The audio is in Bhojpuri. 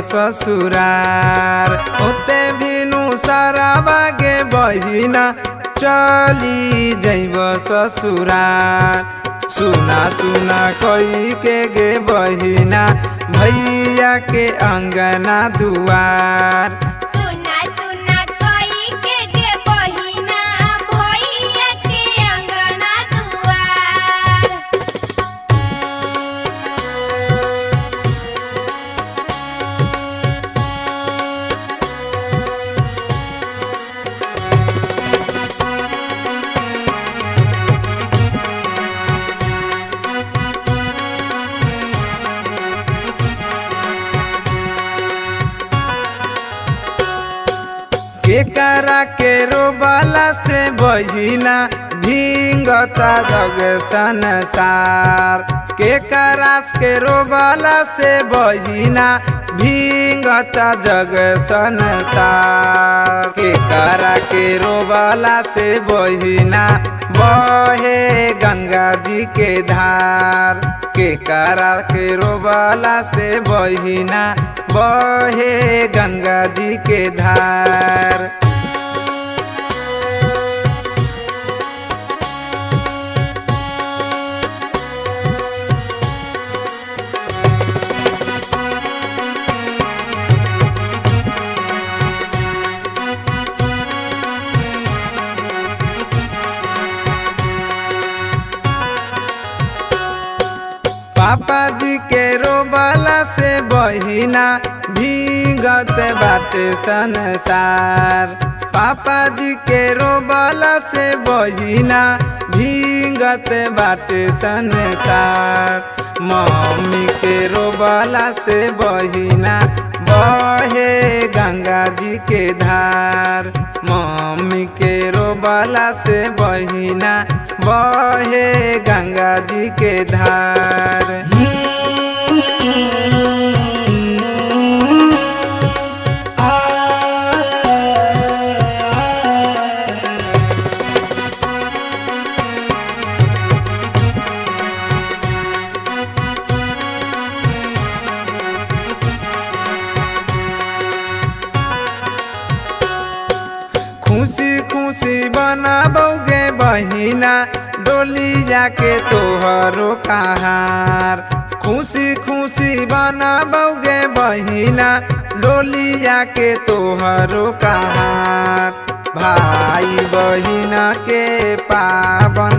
ससुरार होते भिनु सारा बागे बहिना चली जैब ससुरार। सुना सुना कोई के गे बहिना भैया के अंगना दुआर। सुना सुना कोई के गे बहिना भैया के अंगना दुआर। केकरा के रोबाला से बहिना भींगता जग संसार। केकरा के रोबाला से बहिना भींगता जग संसार। केकरा के रोबाला से बहिना बहे गंगा जी के धार। केकरा के रोबाला से बहिना बहे गंगा जी के धार। पापा जी के रोबाला से बहिना भीगत बाटे संसार। पापा जी के रोबाला से बहिना भीगत बाटे संसार। मम्मी के रोबाला से बहिना बहे गंगा जी के धार। मम्मी के रोबाला से बहिना बहे गंगा जी के धार। खुशी खुशी बनाबोगे बहिना डोली जाके तोहरो कहार। खुशी खुशी बनाबोगे बहिना डोली जाके तोहरो कहार। भाई बहिना के पावन